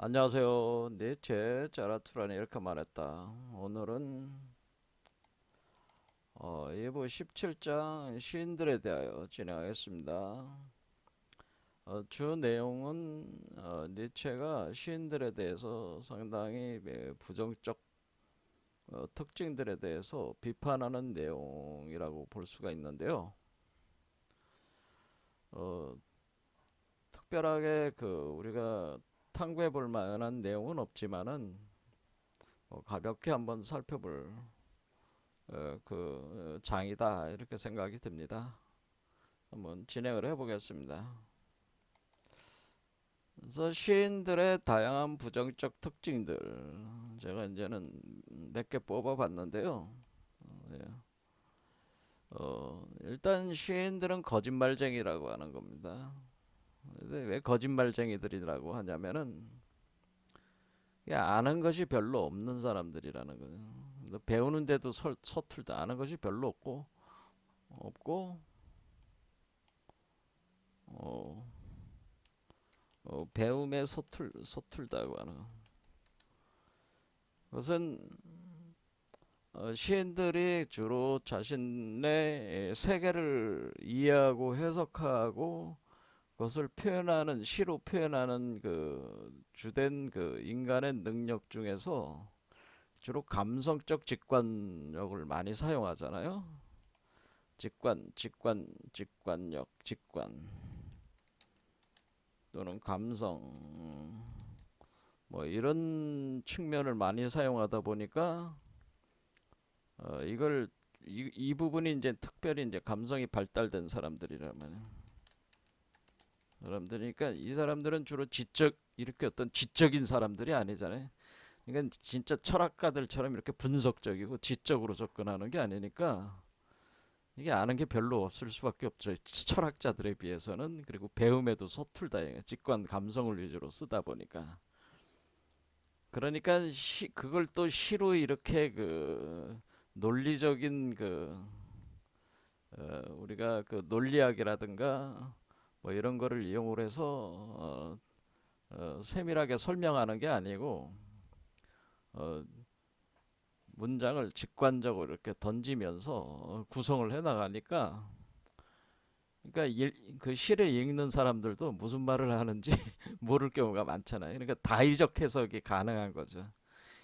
안녕하세요. 니체 자라투라니 이렇게 말했다. 오늘은 2부 17장 시인들에 대하여 진행하겠습니다. 주 내용은 니체가 시인들에 대해서 상당히 부정적 특징들에 대해서 비판하는 내용이라고 볼 수가 있는데요. 어, 특별하게 우리가 탐구해 볼 만한 내용은 없지만은 가볍게 한번 살펴볼 장이다 이렇게 생각이 듭니다. 한번 진행을 해보겠습니다. 그래서 시인들의 다양한 부정적 특징들 제가 이제는 몇 개 뽑아봤는데요. 예. 일단 시인들은 거짓말쟁이라고 하는 겁니다. 근데 왜 거짓말쟁이들이라고 하냐면은 아는 것이 별로 없는 사람들이라는 거예요. 배우는데도 서툴다. 아는 것이 별로 없고 어, 배움에 서툴다고 하는 것은 시인들이 주로 자신의 세계를 이해하고 해석하고 그것을 표현하는 시로 표현하는 주된 인간의 능력 중에서 주로 감성적 직관력을 많이 사용하잖아요. 직관력, 직관 또는 감성 뭐 이런 측면을 많이 사용하다 보니까 이걸 이 부분이 이제 특별히 이제 감성이 발달된 사람들이니까 이 사람들은 주로 지적 이렇게 어떤 지적인 사람들이 아니잖아요. 그러니까 진짜 철학가들처럼 이렇게 분석적이고 지적으로 접근하는 게 아니니까 이게 아는 게 별로 없을 수밖에 없죠. 철학자들에 비해서는. 그리고 배움에도 서툴다. 직관 감성을 위주로 쓰다 보니까. 그러니까 그걸 또 시로 이렇게 논리적인 우리가 논리학이라든가 뭐 이런 거를 이용을 해서 세밀하게 설명하는 게 아니고 어, 문장을 직관적으로 이렇게 던지면서 구성을 해 나가니까 그러니까 그 시를 읽는 사람들도 무슨 말을 하는지 모를 경우가 많잖아요. 그러니까 다의적 해석이 가능한 거죠.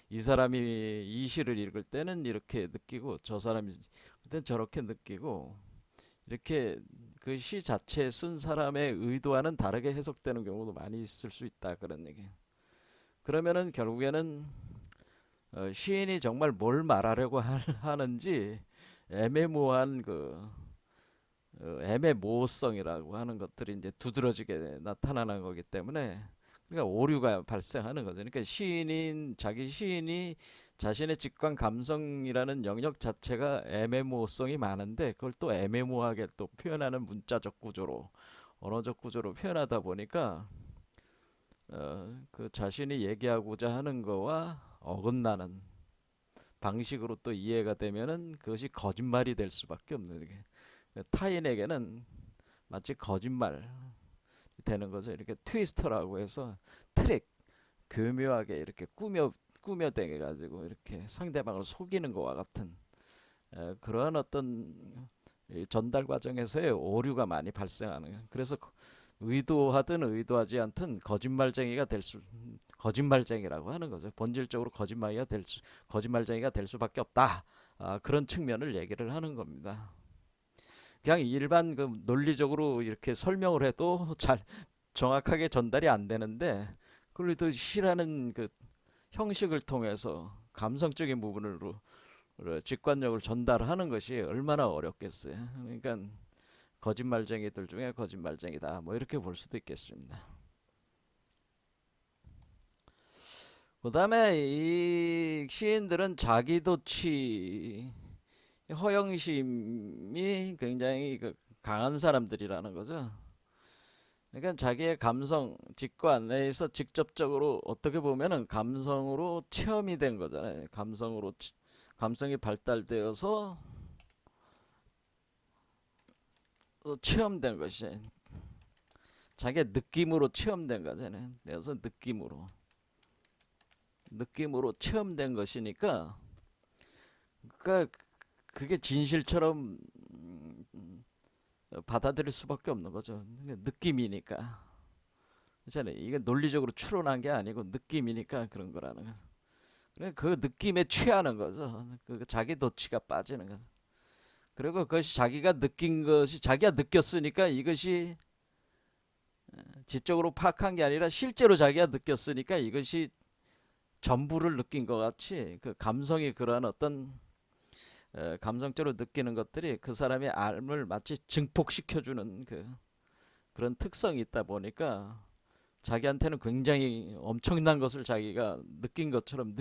이 사람이 이 시를 읽을 때는 이렇게 느끼고 저 사람이 그때 저렇게 느끼고 이렇게 그 시 자체에 쓴 사람의 의도와는 다르게 해석되는 경우도 많이 있을 수 있다 그런 얘기. 그러면은 결국에는 시인이 정말 뭘 말하려고 하는지 애매모호한 애매모호성이라고 하는 것들이 이제 두드러지게 나타나는 거기 때문에 그러니까 오류가 발생하는 거죠. 그러니까 자기 시인이 자신의 직관 감성이라는 영역 자체가 애매모호성이 많은데 그걸 또 애매모호하게 또 표현하는 문자적 구조로 언어적 구조로 표현하다 보니까 그 자신이 얘기하고자 하는 거와 어긋나는 방식으로 또 이해가 되면은 그것이 거짓말이 될 수밖에 없는 게 타인에게는 마치 거짓말 되는 거죠. 이렇게 트위스터라고 해서 트릭 교묘하게 이렇게 꾸며대 가지고 이렇게 상대방을 속이는 것과 같은 그러한 어떤 전달 과정에서의 오류가 많이 발생하는 거예요. 그래서 의도하든 의도하지 않든 거짓말쟁이라고 하는 거죠. 본질적으로 거짓말쟁이가 될 수밖에 없다. 그런 측면을 얘기를 하는 겁니다. 그냥 일반 논리적으로 이렇게 설명을 해도 잘 정확하게 전달이 안 되는데 그래도 시라는 형식을 통해서 감성적인 부분으로 직관력을 전달하는 것이 얼마나 어렵겠어요. 그러니까 거짓말쟁이들 중에 거짓말쟁이다. 뭐 이렇게 볼 수도 있겠습니다. 그 다음에 이 시인들은 자기도취, 허영심이 굉장히 강한 사람들이라는 거죠. 그러니까 자기의 감성, 직관에서 직접적으로 어떻게 보면은 감성으로 체험이 된 거잖아요. 감성이 발달되어서 체험된 것이 자기의 느낌으로 체험된 거잖아요. 그래서 느낌으로. 느낌으로 체험된 것이니까, 그러니까 그게 진실처럼 받아들일 수밖에 없는 거죠. 느낌이니까. 그렇잖아요. 이게 논리적으로 추론한 게 아니고 느낌이니까 그런 거라는 거죠. 그래, 그 느낌에 취하는 거죠. 그 자기 도취가 빠지는 거죠. 그리고 그것이 자기가 느낀 것이 자기가 느꼈으니까 이것이 지적으로 파악한 게 아니라 실제로 자기가 느꼈으니까 이것이 전부를 느낀 것 같이 그 감성이 그러한 어떤 감성적으로 느끼는 것들이 그 사람의 삶을 마치 증폭시켜주는 그런 특성이 있다 보니까 자기한테는 굉장히 엄청난 것을 자기가 느낀 것처럼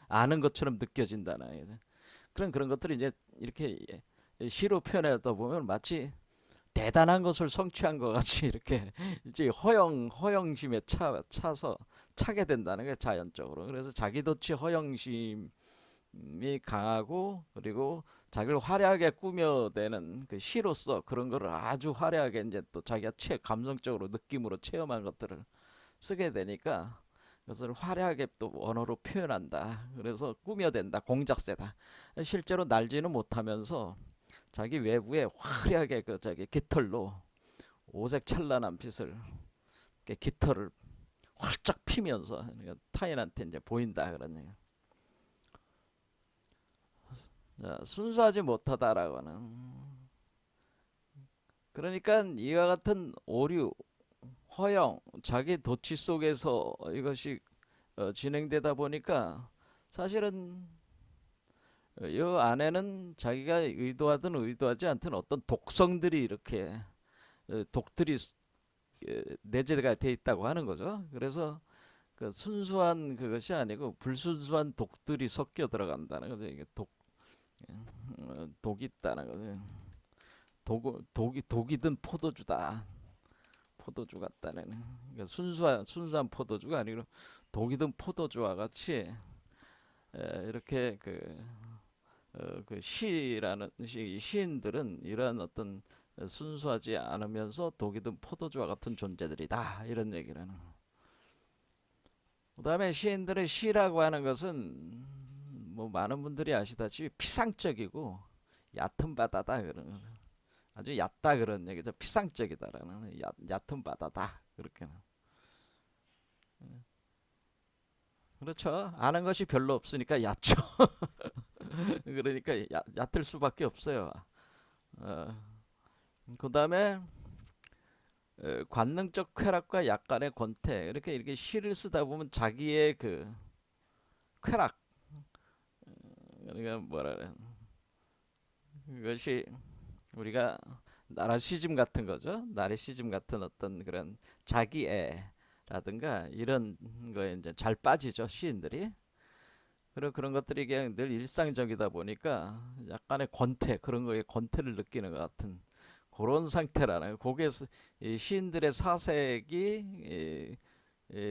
아는 것처럼 느껴진다는 그런 것들이 이제 이렇게 시로 표현하다 보면 마치 대단한 것을 성취한 것 같이 이렇게 이제 허영심에 차서 차게 된다는 게 자연적으로. 그래서 자기도취 허영심이 강하고, 그리고 자기를 화려하게 꾸며대는 그 시로서 그런 거를 아주 화려하게 이제 또 자기가 감성적으로 느낌으로 체험한 것들을 쓰게 되니까 그것을 화려하게 또 언어로 표현한다. 그래서 꾸며댄다. 공작새다. 실제로 날지는 못하면서 자기 외부에 화려하게 그 자기 깃털로 오색 찬란한 빛을 깃털을 활짝 피면서 타인한테 이제 보인다 그런 얘기. 순수하지 못하다라고 하는, 그러니까 이와 같은 오류, 허영, 자기 도취 속에서 이것이 진행되다 보니까 사실은 이 안에는 자기가 의도하든 의도하지 않든 어떤 독성들이 이렇게 독들이 내재가 돼 있다고 하는 거죠. 그래서 그 순수한 그것이 아니고 불순수한 독들이 섞여 들어간다는 거죠. 이게 독이 있다는 거죠. 독이든 포도주다. 포도주 같다는, 그러니까 순수한 포도주가 아니고 독이든 포도주와 같이 이렇게 그 시인들은 이러한 어떤 순수하지 않으면서 독이든 포도주와 같은 존재들이다 이런 얘기를 하는. 그 다음에 시인들의 시라고 하는 것은 뭐 많은 분들이 아시다시피 피상적이고 얕은 바다다 그런, 아주 얕다 그런 얘기죠. 피상적이다라는, 얕은 바다다 그렇게. 그렇죠. 아는 것이 별로 없으니까 얕죠. 그러니까 얕을 수밖에 없어요. 그 다음에 관능적 쾌락과 약간의 권태, 이렇게 시를 쓰다 보면 자기의 그 쾌락, 그러니까 뭐라 그래, 그것이 우리가 나라시즘 같은 거죠. 나라시즘 같은 어떤 그런 자기애라든가 이런 거에 이제 잘 빠지죠, 시인들이. 그리고 그런 것들이 그냥 늘 일상적이다 보니까 약간의 권태, 그런 거에 권태를 느끼는 것 같은 그런 상태라는, 거기에서 이 시인들의 사색이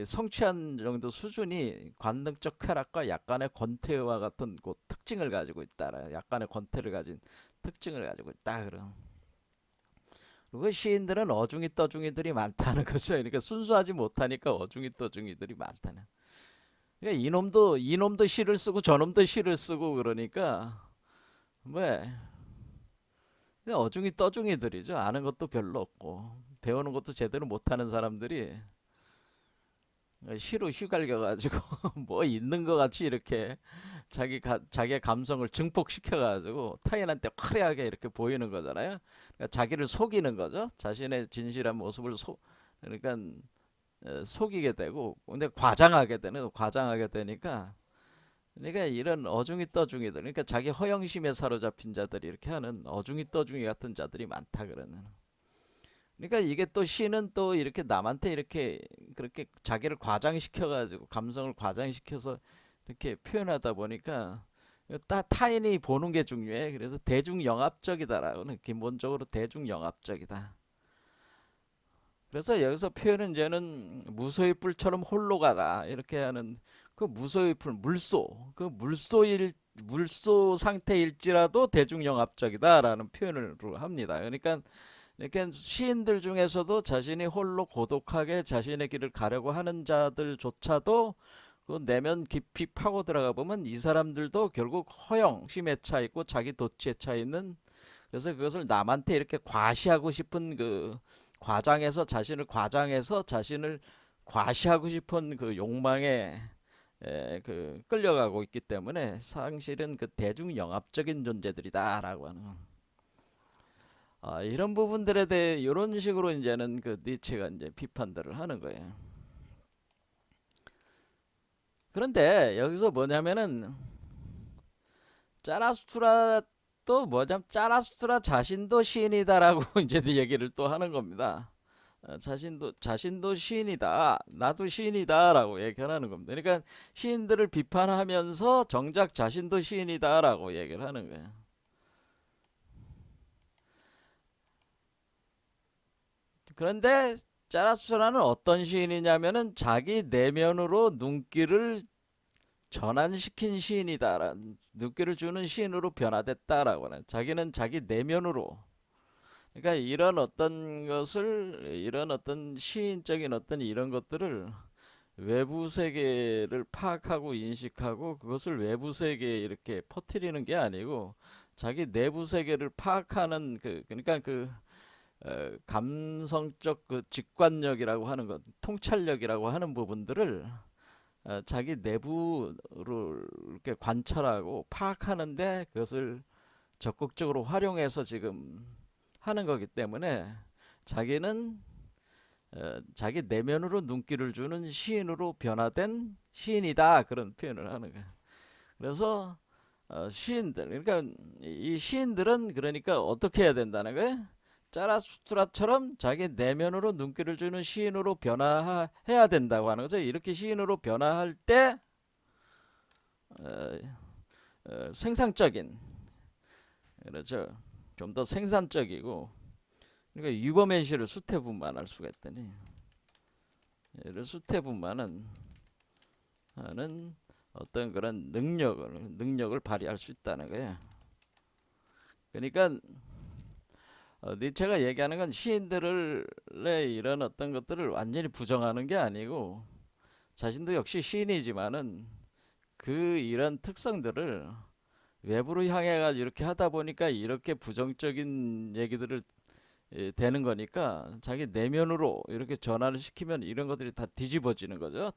성취한 정도 수준이 관능적 쾌락과 약간의 권태와 같은 그 특징을 가지고 있다. 약간의 권태를 가진 특징을 가지고 있다. 그런. 그리고 시인들은 어중이 떠중이들이 많다는 거죠. 그러니까 순수하지 못하니까 어중이 떠중이들이 많다는. 그러니까 이놈도 시를 쓰고 저놈도 시를 쓰고 그러니까 왜 어중이 떠중이들이죠. 아는 것도 별로 없고 배우는 것도 제대로 못하는 사람들이 시로 휘갈겨가지고 뭐 있는 것 같이 이렇게 자기의 감성을 증폭시켜가지고 타인한테 화려하게 이렇게 보이는 거잖아요. 그러니까 자기를 속이는 거죠. 자신의 진실한 모습을 그러니까 속이게 되고, 근데 과장하게 되니까, 그러니까 이런 어중이 떠중이들, 그러니까 자기 허영심에 사로잡힌 자들이 이렇게 하는 어중이 떠중이 같은 자들이 많다 그러는. 그러니까 이게 또 시는 또 이렇게 남한테 이렇게 그렇게 자기를 과장시켜가지고 감성을 과장시켜서 이렇게 표현하다 보니까 타인이 보는 게 중요해. 그래서 대중영합적이다라고는, 기본적으로 대중영합적이다. 그래서 여기서 표현은 이제는 무소의 뿔처럼 홀로 가라 이렇게 하는, 그 무소의 뿔, 물소 상태일지라도 대중영합적이다라는 표현을 합니다. 그러니까 이렇게 시인들 중에서도 자신이 홀로 고독하게 자신의 길을 가려고 하는 자들조차도 그 내면 깊이 파고 들어가 보면 이 사람들도 결국 허영심에 차 있고 자기 도취에 차 있는, 그래서 그것을 남한테 이렇게 과시하고 싶은 그 과장해서 자신을 과시하고 싶은 그 욕망에 그 끌려가고 있기 때문에 사실은 그 대중영합적인 존재들이다라고 하는, 이런 부분들에 대해 이런 식으로 이제는 그 니체가 이제 비판들을 하는 거예요. 그런데 여기서 뭐냐면은 짜라수트라도 뭐냐면 짜라수트라 자신도 시인이다라고 이제 얘기를 또 하는 겁니다. 자신도 시인이다, 나도 시인이다라고 얘기하는 겁니다. 그러니까 시인들을 비판하면서 정작 자신도 시인이다라고 얘기를 하는 거예요. 그런데 짜라수트라는 어떤 시인이냐면은 자기 내면으로 눈길을 전환시킨 시인이다라는, 눈길을 주는 시인으로 변화됐다라고 하는, 자기는 자기 내면으로, 그러니까 이런 어떤 시인적인 어떤 이런 것들을 외부 세계를 파악하고 인식하고 그것을 외부 세계에 이렇게 퍼뜨리는 게 아니고 자기 내부 세계를 파악하는 그러니까 감성적 그 직관력이라고 하는 것, 통찰력이라고 하는 부분들을 자기 내부를 이렇게 관찰하고 파악하는데 그것을 적극적으로 활용해서 지금 하는 거기 때문에 자기는 자기 내면으로 눈길을 주는 시인으로 변화된 시인이다, 그런 표현을 하는 거예요. 그래서 시인들, 그러니까 이 시인들은 그러니까 어떻게 해야 된다는 거예요? 짜라수트라처럼 자기 내면으로 눈길을 주는 시인으로 변화해야 된다고 하는 거죠. 이렇게 시인으로 변화할 때 어, 생산적인, 그렇죠, 좀 더 생산적이고, 그러니까 유버맨시를 수태분만할 수가 있다니, 얘를 수태분만은 하는 어떤 그런 능력을 발휘할 수 있다는 거예요. 그러니까 니체가 얘기하는 건 시인들의 이런 어떤 것들을 완전히 부정하는 게 아니고 자신도 역시 시인이지만은 그 이런 특성들을 외부로 향해 가지고 이렇게 하다 보니까 이렇게 부정적인 얘기들을 되는 거니까 자기 내면으로 이렇게 전환을 시키면 이런 것들이 다 뒤집어지는 거죠.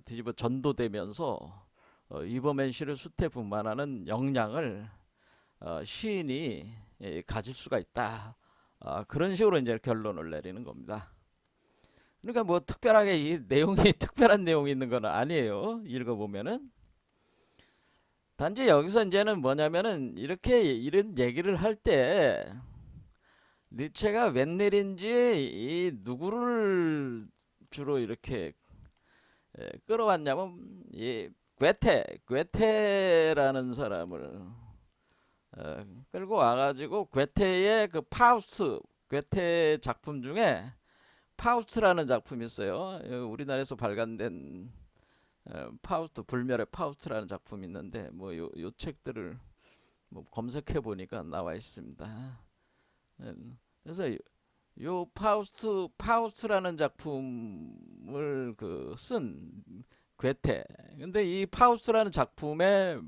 뒤집어 전도되면서 이버맨시를 수태분만하는 역량을 시인이 가질 수가 있다. 그런 식으로 이제 결론을 내리는 겁니다. 그러니까 뭐 특별하게 이 내용이 특별한 내용이 있는 건 아니에요. 읽어보면은. 단지 여기서 이제는 뭐냐면은 이렇게 이런 얘기를 할 때 니체가 웬일인지 이 누구를 주로 이렇게 끌어왔냐면 이 괴테라는 사람을 끌고 와가지고 괴테의 그 파우스트, 괴테 작품 중에 파우스트라는 작품이 있어요. 우리나라에서 발간된 파우스트, 불멸의 파우스트라는 작품이 있는데 뭐 요 책들을 뭐 검색해 보니까 나와 있습니다. 그래서 요 파우스트라는 작품을 쓴 괴테. 근데 이 파우스트라는 작품의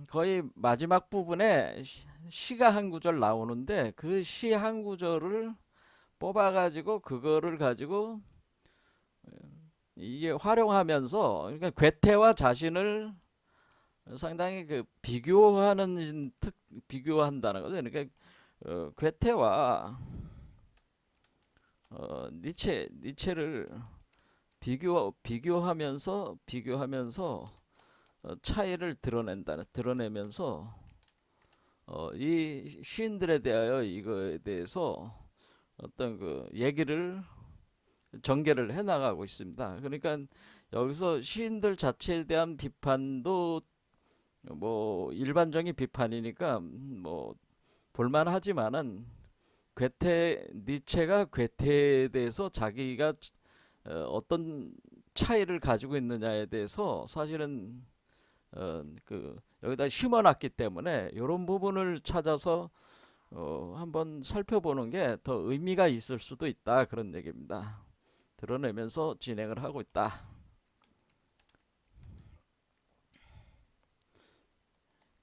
거의 마지막 부분에 시가 한 구절 나오는데 그 시 한 구절을 뽑아가지고 그거를 가지고 이게 활용하면서, 그러니까 괴테와 자신을 상당히 그 비교한다는 거죠. 그러니까 괴테와 니체를 비교하면서 차이를 드러내면서 이 시인들에 대하여 이거에 대해서 어떤 그 얘기를 전개를 해 나가고 있습니다. 그러니까 여기서 시인들 자체에 대한 비판도 뭐 일반적인 비판이니까 뭐 볼만하지만은 니체가 괴테에 대해서 자기가 어떤 차이를 가지고 있느냐에 대해서 사실은 여기다 심어놨기 때문에 이런 부분을 찾아서 한번 살펴보는 게 더 의미가 있을 수도 있다, 그런 얘기입니다. 드러내면서 진행을 하고 있다.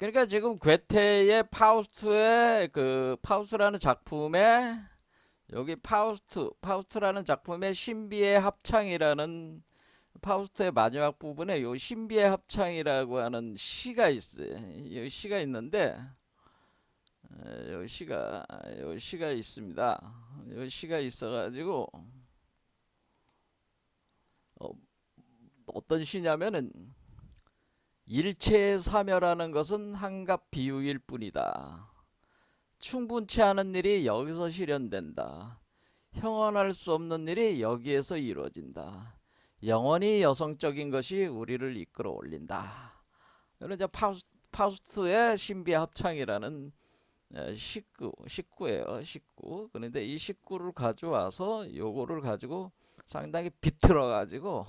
그러니까 지금 괴테의 파우스트의 그 파우스트라는 작품에 여기 파우스트라는 작품의 신비의 합창이라는 파우스트의 마지막 부분에 요 신비의 합창이라고 하는 시가 있어요. 이 시가 있는데 요 시가 있습니다. 요 시가 있어가지고 어, 어떤 시냐면은 일체의 사멸하는 것은 한갑 비유일 뿐이다. 충분치 않은 일이 여기서 실현된다. 형언할 수 없는 일이 여기에서 이루어진다. 영원히 여성적인 것이 우리를 이끌어 올린다. 이런 이제 파우스트의 신비의 합창이라는 식구예요. 식구. 그런데 이 식구를 가져와서 요거를 가지고 상당히 비틀어 가지고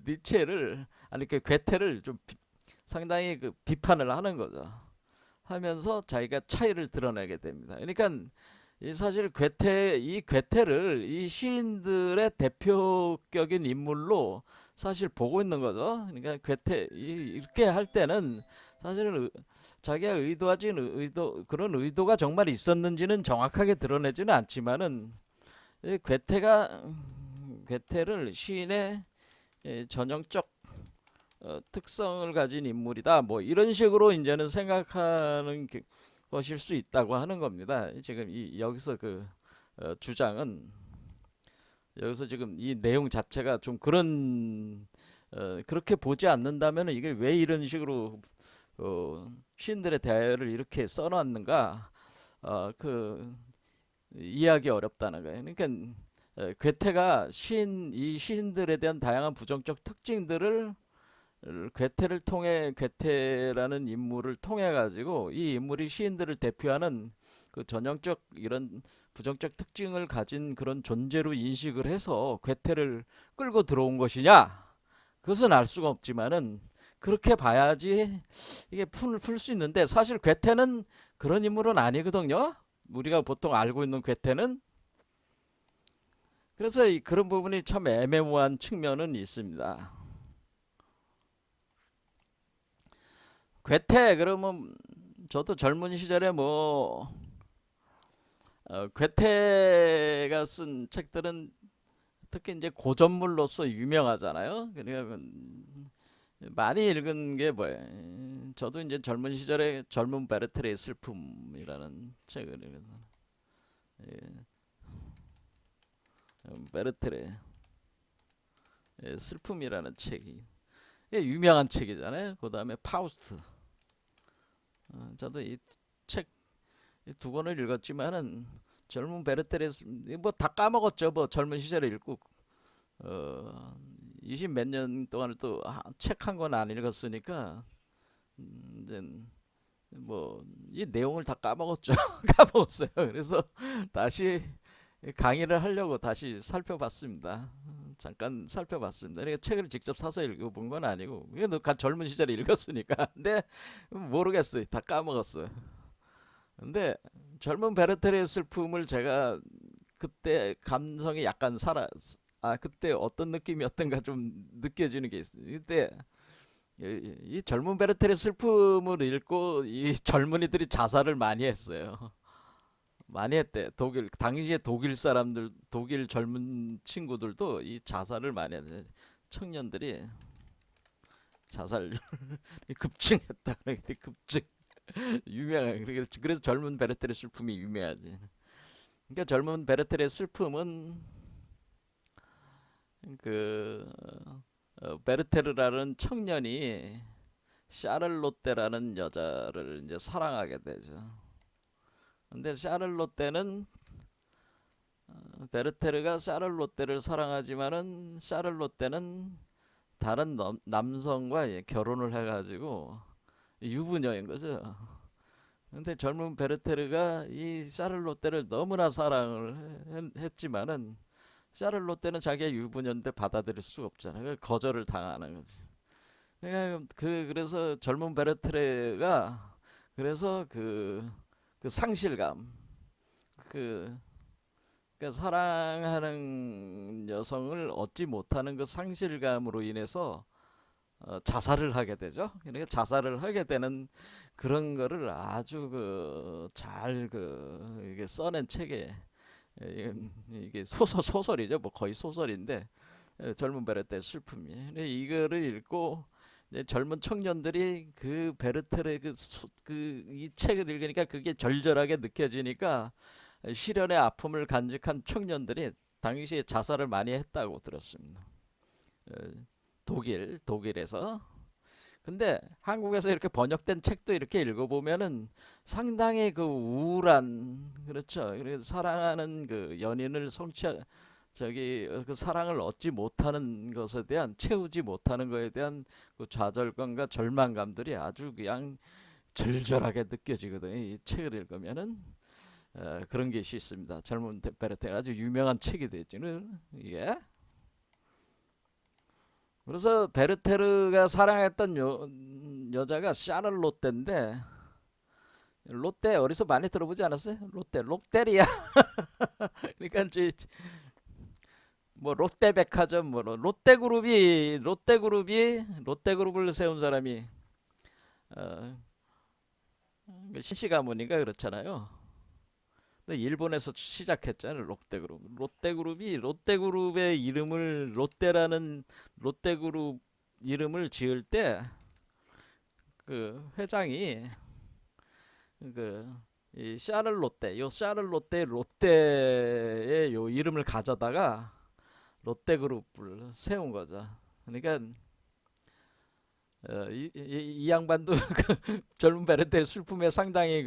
니체를 아니 그 괴테를 좀 상당히 그 비판을 하는 거죠. 하면서 자기가 차이를 드러내게 됩니다. 그러니까 이 사실 이 괴테를 이 시인들의 대표격인 인물로 사실 보고 있는 거죠. 그러니까 이렇게 할 때는 사실은 자기가 의도하진 그런 의도가 정말 있었는지는 정확하게 드러내지는 않지만은 이 괴테를 시인의 전형적 특성을 가진 인물이다. 뭐 이런 식으로 이제는 생각하는 것일 수 있다고 하는 겁니다. 지금 여기서 그 주장은 여기서 지금 이 내용 자체가 좀 그렇게 보지 않는다면 이게 왜 이런 식으로 시인들의 대화를 이렇게 써놨는가 그 이해하기 어렵다는 거예요. 그러니까 괴테가 이 시인들에 대한 다양한 부정적 특징들을 괴테라는 인물을 통해 가지고 이 인물이 시인들을 대표하는 그 전형적 이런 부정적 특징을 가진 그런 존재로 인식을 해서 괴테를 끌고 들어온 것이냐? 그것은 알 수가 없지만은 그렇게 봐야지 이게 풀 수 있는데 사실 괴테는 그런 인물은 아니거든요. 우리가 보통 알고 있는 괴테는 그래서 그런 부분이 참 애매모호한 측면은 있습니다. 괴테 그러면 저도 젊은 시절에 괴테가 쓴 책들은 특히 이제 고전물로서 유명하잖아요. 그러니까 많이 읽은 게 뭐예요? 저도 이제 젊은 시절에 젊은 베르테르의 슬픔이라는 책을 읽었어요. 베르테르의 슬픔이라는 책이 유명한 책이잖아요. 그 다음에 파우스트. 저도 이 책 두 권을 읽었지만은 젊은 베르테르 뭐 다 까먹었죠. 뭐 젊은 시절에 읽고 20 몇 년 동안을 또 책 한 권 안 읽었으니까 이제 뭐 이 내용을 다 까먹었죠. 까먹었어요. 그래서 다시 강의를 하려고 다시 살펴봤습니다. 잠깐 살펴봤습니다. 그러니까 책을 직접 사서 읽어본 건 아니고 이거 젊은 시절에 읽었으니까. 근데 모르겠어요. 다 까먹었어요. 근데 젊은 베르테르의 슬픔을 제가 그때 감성이 약간 그때 어떤 느낌이었던가 좀 느껴지는 게 있어요. 그때 이 젊은 베르테르의 슬픔을 읽고 이 젊은이들이 자살을 많이 했어요. 많이 했대. 당시에 독일 젊은 친구들도 이 자살을 많이 했대. 청년들이 자살률이 급증했다. 급증. 유명해. 그래서 젊은 베르테르 슬픔이 유명하지. 그러니까 젊은 베르테르의 슬픔은 그 베르테르라는 청년이 샤를로테라는 여자를 이제 사랑하게 되죠. 근데 샤를로테는 베르테르가 샤를로테를 사랑하지만은 샤를로테는 다른 남성과 결혼을 해가지고 유부녀인 거죠. 근데 젊은 베르테르가 이 샤를로테를 너무나 사랑을 했지만은 샤를로테는 자기가 유부녀인데 받아들일 수가 없잖아요. 거절을 당하는 거지. 그러니까 그래서 젊은 베르테르가 그래서 그 상실감 그 사랑하는 여성을 얻지 못하는 그 상실감으로 인해서 자살을 하게 되죠. 그러니까 자살을 하게 되는 그런 거를 아주 잘 이게 써낸 책에 이게 소설이죠. 뭐 거의 소설인데 젊은 베르테의 슬픔이. 근데 이거를 읽고 이제 젊은 청년들이 그 베르테르의 이 책을 읽으니까 그게 절절하게 느껴지니까 시련의 아픔을 간직한 청년들이 당시에 자살을 많이 했다고 들었습니다. 어, 독일에서. 근데 한국에서 이렇게 번역된 책도 이렇게 읽어보면은 상당히 그 우울한, 그렇죠. 그래서 사랑하는 그 연인을 그 사랑을 얻지 못하는 것에 대한, 채우지 못하는 것에 대한 그 좌절감과 절망감들이 아주 그냥 절절하게 느껴지거든요. 이 책을 읽으면은 그런 것이 있습니다. 젊은 베르테르 아주 유명한 책이 되죠. 이게. 그래서 베르테르가 사랑했던 여자가 샤를롯테인데, 롯데 어디서 많이 들어보지 않았어요? 롯데리아. 그러니까 이제 뭐 롯데백화점, 뭐 롯데그룹을 세운 사람이 어, 신씨 가문인가 그렇잖아요. 근데 일본에서 시작했잖아요. 롯데그룹의 이름을 롯데그룹 이름을 지을 때 그 회장이 이 롯데의 요 이름을 가져다가 롯데그룹을 세운 거죠. 그러니까 이 양반도 젊은 베르테의 슬픔에 상당히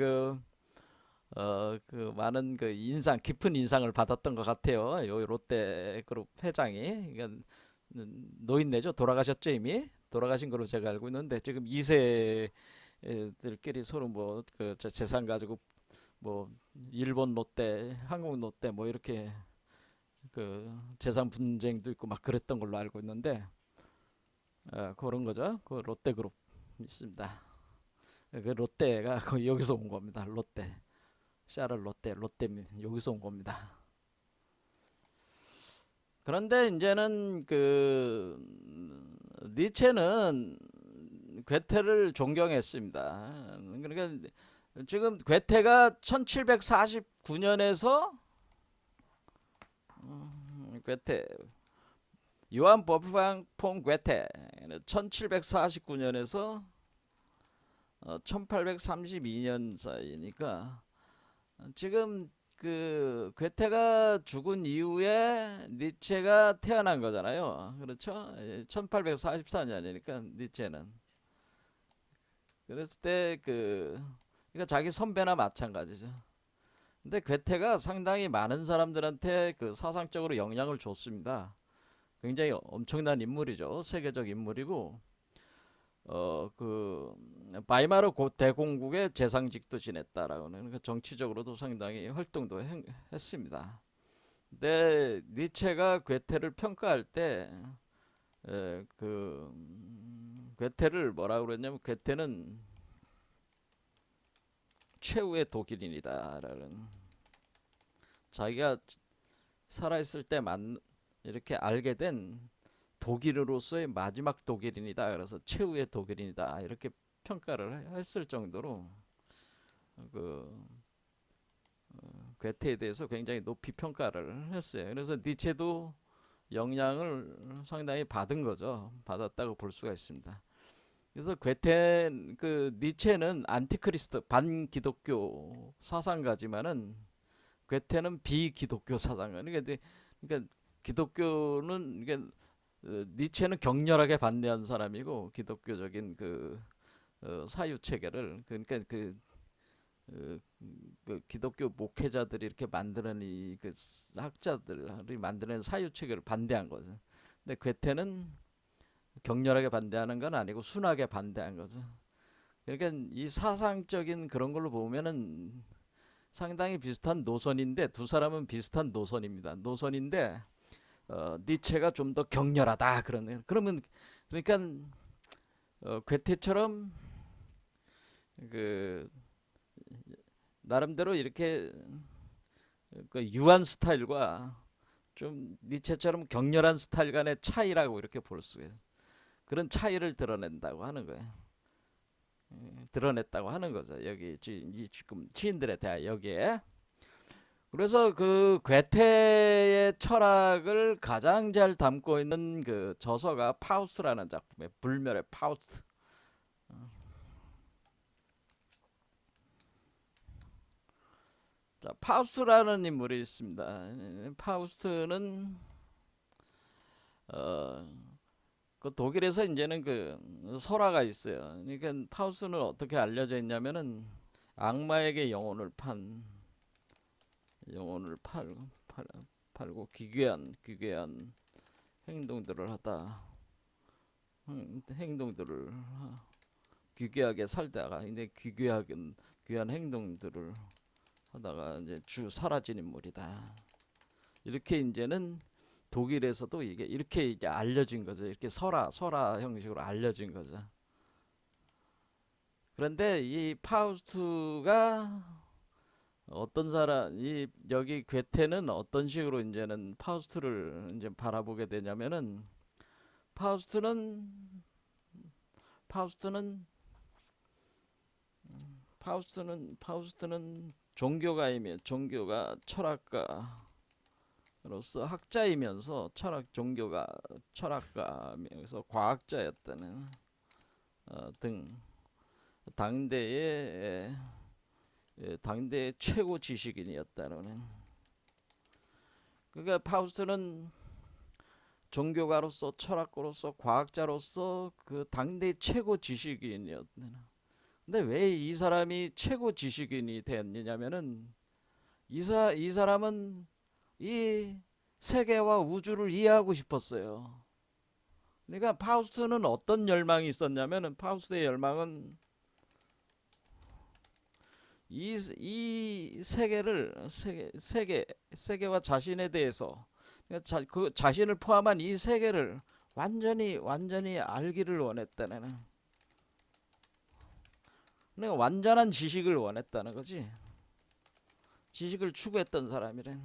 많은 깊은 인상을 받았던 것 같아요. 요 롯데그룹 회장이. 그러니까 노인네죠. 돌아가셨죠, 이미. 돌아가신 걸로 제가 알고 있는데 지금 2세들끼리 서로 재산 가지고 뭐 일본 롯데, 한국 롯데 뭐 이렇게 재산 분쟁도 있고 막 그랬던 걸로 알고 있는데 그런 거죠. 그 롯데그룹 있습니다. 그 롯데가 거의 여기서 온 겁니다. 롯데 여기서 온 겁니다. 그런데 이제는 니체는 괴테를 존경했습니다. 그러니까 지금 괴테가 1749년에서 괴테 요한 볼프강 폰 괴테 1749년에서 1832년 사이니까 지금 괴테가 죽은 이후에 니체가 태어난 거잖아요. 그렇죠? 1844년이니까 니체는 그랬을 때 그러니까 자기 선배나 마찬가지죠. 근데 괴테가 상당히 많은 사람들한테 사상적으로 영향을 줬습니다. 굉장히 엄청난 인물이죠. 세계적 인물이고 바이마르 대공국의 재상직도 지냈다라고는, 그러니까 정치적으로도 상당히 활동도 했습니다. 근데 니체가 괴테를 평가할 때 괴테를 뭐라고 그랬냐면 괴테는 최후의 독일인이다라는, 자기가 살아있을 때 이렇게 알게 된 독일으로서의 마지막 독일인이다. 그래서 최후의 독일인이다. 이렇게 평가를 했을 정도로 괴테에 대해서 굉장히 높이 평가를 했어요. 그래서 니체도 영향을 상당히 받은 거죠. 받았다고 볼 수가 있습니다. 그래서 니체는 안티크리스트 반기독교 사상가지만은 괴테는 비기독교 사상가. 그러니까 기독교는 니체는 격렬하게 반대한 사람이고, 기독교적인 사유 체계를, 그러니까 기독교 목회자들이 이렇게 만드는 학자들이 만드는 사유 체계를 반대한 거죠. 근데 괴테는 격렬하게 반대하는 건 아니고 순하게 반대한 거죠. 그러니까 이 사상적인 그런 걸로 보면은 상당히 비슷한 노선인데, 두 사람은 비슷한 노선인데 니체가 좀 더 격렬하다 그러면 그러니까 괴테처럼 나름대로 이렇게 유한 스타일과 좀 니체처럼 격렬한 스타일 간의 차이라고 이렇게 볼 수 있어요. 그런 차이를 드러낸다고 하는 거예요. 드러냈다고 하는 거죠. 여기 지금 시인들의 대화 여기에. 그래서 그 괴테의 철학을 가장 잘 담고 있는 그 저서가 파우스트라는 작품이에요. 불멸의 파우스트. 자, 파우스트라는 인물이 있습니다. 파우스트는 그 독일에서 이제는 그 설화가 있어요. 그러니까 파우스트는 어떻게 알려져 있냐면은 악마에게 영혼을 팔고 기괴한 행동들을 하다. 행동들을 기괴하게 살다가 이제 귀한 행동들을 하다가 이제 사라진 인물이다. 이렇게 이제는 독일에서도 이게 이렇게 이제 알려진 거죠. 이렇게 설화 형식으로 알려진 거죠. 그런데 이 파우스트가 어떤 사람, 여기 괴테는 어떤 식으로 이제는 파우스트를 이제 바라보게 되냐면은 파우스트는 종교가 철학가로서 학자이면서 철학가면서 과학자였다는 등 당대의 최고 지식인이었다는. 그러니까 파우스트는 종교가로서 철학가로서 과학자로서 그 당대 최고 지식인이었다는. 근데 왜 이 사람이 최고 지식인이 됐느냐면은 이 사람은 이 세계와 우주를 이해하고 싶었어요. 그러니까 파우스트는 어떤 열망이 있었냐면은 파우스트의 열망은 이 세계와 자신에 대해서 그러니까 그 자신을 포함한 이 세계를 완전히 알기를 원했다는. 그러니까 완전한 지식을 원했다는 거지. 지식을 추구했던 사람이래.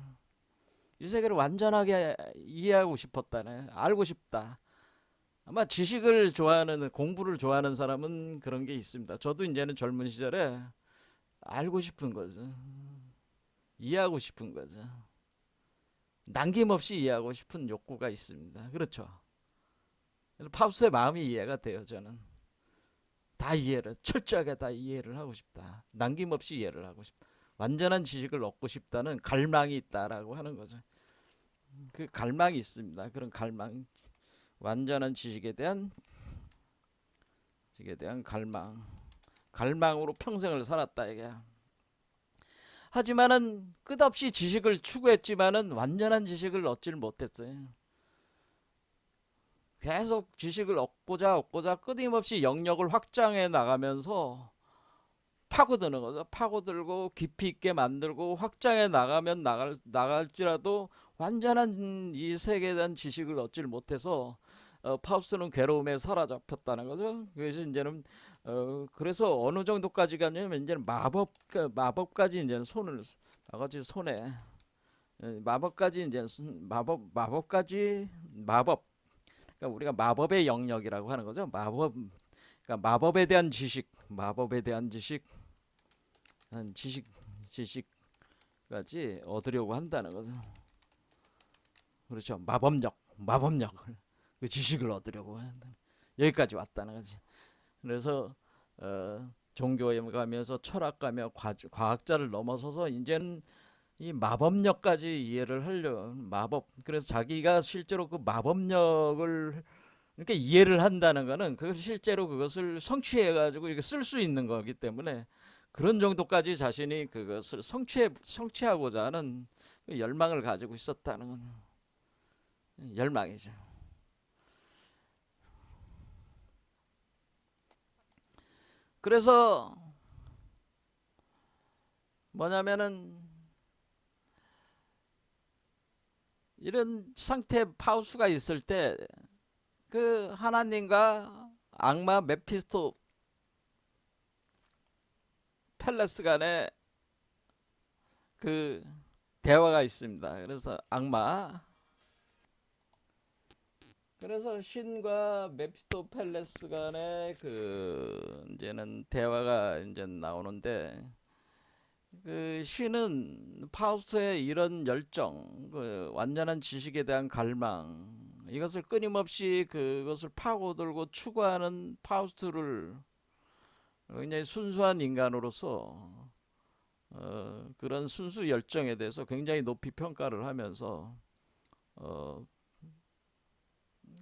이 세계를 완전하게 이해하고 싶었다네. 알고 싶다. 아마 지식을 좋아하는 공부를 좋아하는 사람은 그런 게 있습니다. 저도 이제는 젊은 시절에 알고 싶은 거죠. 이해하고 싶은 거죠. 남김없이 이해하고 싶은 욕구가 있습니다. 그렇죠. 파우스의 마음이 이해가 돼요. 저는 철저하게 다 이해를 하고 싶다. 남김없이 이해를 하고 싶다. 완전한 지식을 얻고 싶다는 갈망이 있다라고 하는 거죠. 그 갈망이 있습니다. 그런 완전한 지식에 대한 갈망으로 평생을 살았다 이게. 하지만은 끝없이 지식을 추구했지만은 완전한 지식을 얻질 못했어요. 계속 지식을 얻고자 끊임없이 영역을 확장해 나가면서 파고드는 거죠. 파고들고 깊이 있게 만들고 확장해 나갈지라도 완전한 이 세계에 대한 지식을 얻질 못해서 파우스트는 괴로움에 사로잡혔다는 거죠. 그래서 이제는 그래서 어느 정도까지 가냐면 이제는 마법까지 이제는 마법까지 이제 마법 그러니까 우리가 마법의 영역이라고 하는 거죠. 그러니까 마법에 대한 지식까지 얻으려고 한다는 거죠. 그렇죠. 마법력을 그 지식을 얻으려고 한다. 여기까지 왔다는 거지. 그래서 종교에 가면서 철학가며 과학자를 넘어서서 이제는 이 마법력까지 이해를 하려 그래서 자기가 실제로 그 마법력을 그러니까 이해를 한다는 거는 그걸 실제로 그것을 성취해 가지고 이렇게 쓸 수 있는 거기 때문에 그런 정도까지 자신이 그것을 성취하고자 하는 그 열망을 가지고 있었다는 건 열망이죠. 그래서 뭐냐면은 이런 상태 파우스가 있을 때 그 하나님과 악마 메피스토 펠레스 간의 그 대화가 있습니다. 그래서 악마 그래서 신과 메피스토펠레스 간의 그 이제는 대화가 이제 나오는데, 그 신은 파우스트의 이런 열정, 그 완전한 지식에 대한 갈망, 이것을 끊임없이 그것을 파고들고 추구하는 파우스트를 굉장히 순수한 인간으로서 그런 순수 열정에 대해서 굉장히 높이 평가를 하면서 어,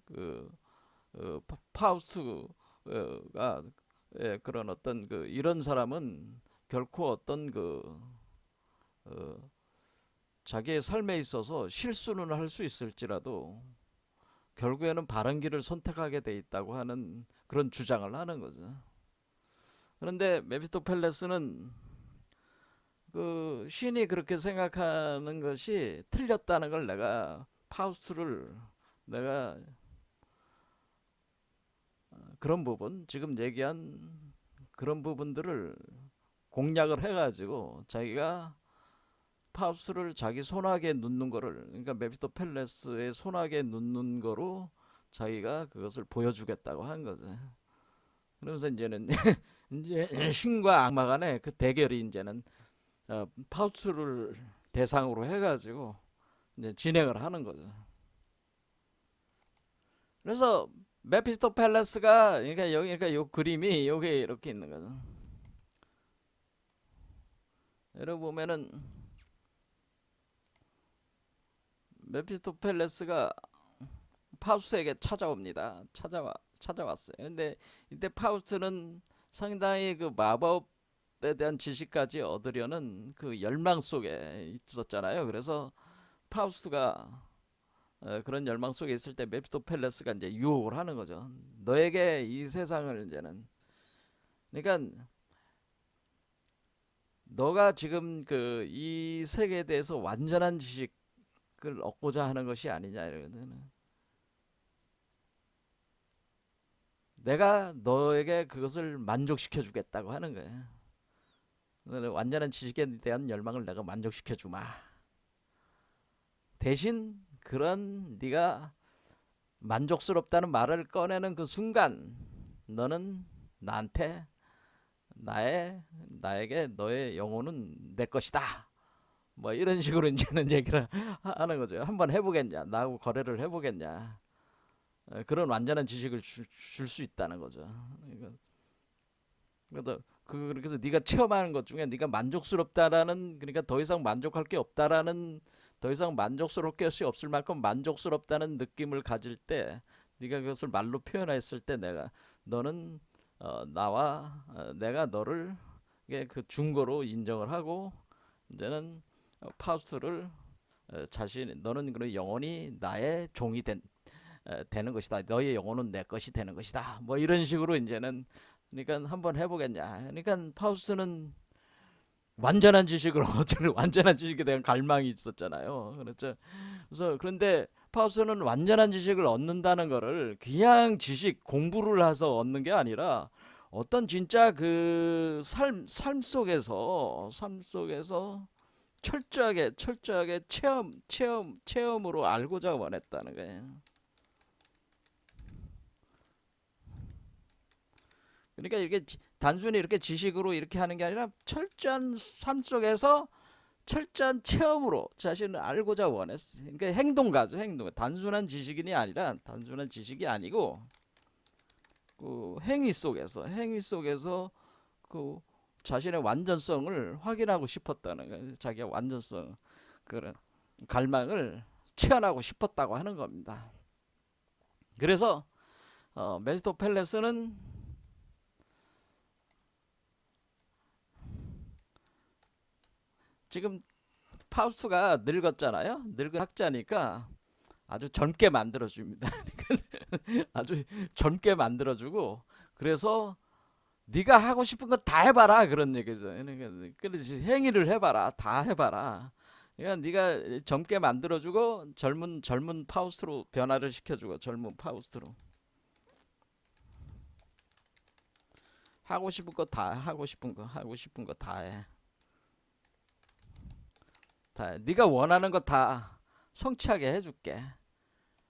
그 파우스트가 예, 그런 어떤 그 이런 사람은 결코 어떤 그 어, 자기의 삶에 있어서 실수는 할 수 있을지라도 결국에는 바른 길을 선택하게 돼 있다고 하는 그런 주장을 하는 거죠. 그런데 메피스토펠레스는 그 신이 그렇게 생각하는 것이 틀렸다는 걸 내가 파우스트를 내가 그런 부분 지금 얘기한 그런 부분들을 공략을 해가지고 자기가 파우스트를 자기 손아귀에 눕는 거를, 그러니까 메피스토펠레스의 손아귀에 눕는 거로 자기가 그것을 보여주겠다고 한 거죠. 그러면서 이제는 이제 신과 악마 간의 그 대결이 이제는 파우스트를 대상으로 해가지고 이제 진행을 하는 거죠. 그래서 메피스토펠레스가 그러니까 여기 그러니까 요 그림이 요게 이렇게 있는 거죠. 여러분 보면은 메피스토펠레스가 파우스트에게 찾아왔어요. 근데 이때 파우스트는 상당히 그 마법에 대한 지식까지 얻으려는 그 열망 속에 있었잖아요. 그래서 파우스트가 그런 열망 속에 있을 때 메피스토펠레스가 이제 유혹을 하는 거죠. 너에게 이 세상을 이제는, 그러니까 너가 지금 그 이 세계에 대해서 완전한 지식을 얻고자 하는 것이 아니냐 이러거든. 내가 너에게 그것을 만족시켜 주겠다고 하는 거야. 너는 완전한 지식에 대한 열망을 내가 만족시켜 주마. 대신 그런 네가 만족스럽다는 말을 꺼내는 그 순간 너는 나한테 나에게 너의 영혼은 내 것이다. 뭐 이런 식으로 이제는 얘기를 하는 거죠. 한번 해보겠냐? 나하고 거래를 해보겠냐? 그런 완전한 지식을 줄 수 있다는 거죠. 그래서 네가 체험하는 것 중에 네가 만족스럽다라는, 그러니까 더 이상 만족할 게 없다라는, 더 이상 만족스럽게 할 수 없을 만큼 만족스럽다는 느낌을 가질 때, 네가 그것을 말로 표현했을 때 너는 내가 너를 그 중고로 인정을 하고 이제는 파우스트를 너는 그런 영원히 나의 종이 되는 것이다. 너의 영혼은 내 것이 되는 것이다. 뭐 이런 식으로 이제는, 그러니까 한번 해보겠냐. 그러니까 파우스트는 완전한 지식을 얻는 완전한 지식에 대한 갈망이 있었잖아요. 그렇죠. 그래서 그런데 파우스트는 완전한 지식을 얻는다는 거를 그냥 지식 공부를 해서 얻는 게 아니라 어떤 진짜 그 삶 속에서 철저하게 체험으로 알고자 원했다는 거예요. 그러니까 이렇게 단순히 이렇게 지식으로 이렇게 하는 게 아니라 철저한 삶 속에서 철저한 체험으로 자신을 알고자 원했어. 그러니까 행동가죠, 행동. 단순한 지식이 아니고 그 행위 속에서 그 자신의 완전성을 확인하고 싶었다는 거예요. 자기의 완전성, 그런 갈망을 체현하고 싶었다고 하는 겁니다. 그래서 메스토펠레스는 지금 파우스트가 늙었잖아요. 늙은 학자니까 아주 젊게 만들어줍니다. 아주 젊게 만들어주고, 그래서 네가 하고 싶은 거 다 해봐라 그런 얘기죠. 그러니까 행위를 해봐라, 다 해봐라. 그러니까 네가 젊게 만들어주고 젊은 파우스트로 변화를 시켜주고, 젊은 파우스트로 하고 싶은 거 다 하고 싶은 거 다 해. 네가 원하는 거 다 성취하게 해줄게.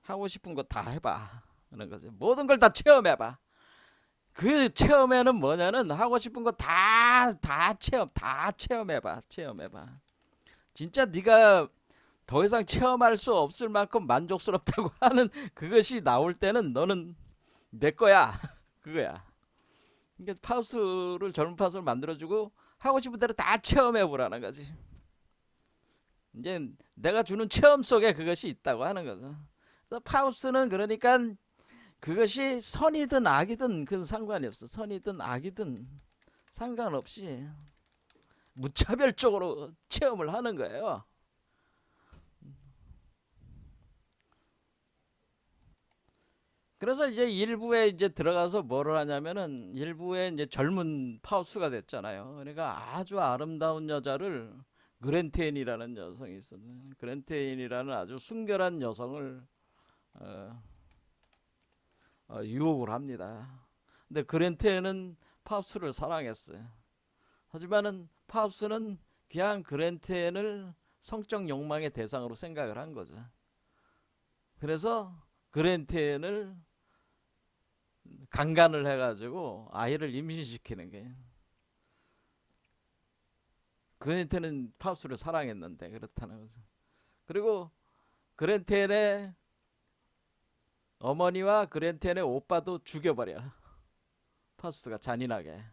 하고 싶은 거 다 해봐 하는 거지. 모든 걸 다 체험해봐. 그 체험에는 뭐냐는 하고 싶은 거 다 체험해봐. 체험해봐. 진짜 네가 더 이상 체험할 수 없을 만큼 만족스럽다고 하는 그것이 나올 때는 너는 내 거야. 그거야. 그러니까 파우스를 젊은 파우스를 만들어주고 하고 싶은 대로 다 체험해보라는 거지. 이제 내가 주는 체험 속에 그것이 있다고 하는 거죠. 그래서 파우스는 그러니까 그것이 선이든 악이든 그 상관이 없어. 선이든 악이든 상관없이 무차별적으로 체험을 하는 거예요. 그래서 이제 일부에 이제 들어가서 뭐를 하냐면은 일부에 이제 젊은 파우스가 됐잖아요. 그러니까 아주 아름다운 여자를 그랜테인이라는 여성이 있었는데 그랜테인이라는 아주 순결한 여성을 어, 유혹을 합니다. 근데 그랜테인은 파우스를 사랑했어요. 하지만은 파우스는 그냥 그랜테인을 성적 욕망의 대상으로 생각을 한 거죠. 그래서 그랜테인을 강간을 해가지고 아이를 임신시키는 게 그랜테인은 파우스를 사랑했는데 그렇다는 거죠. 그리고 그랜테인의 어머니와 그랜테인의 오빠도 죽여버려. 파우스가 잔인하게.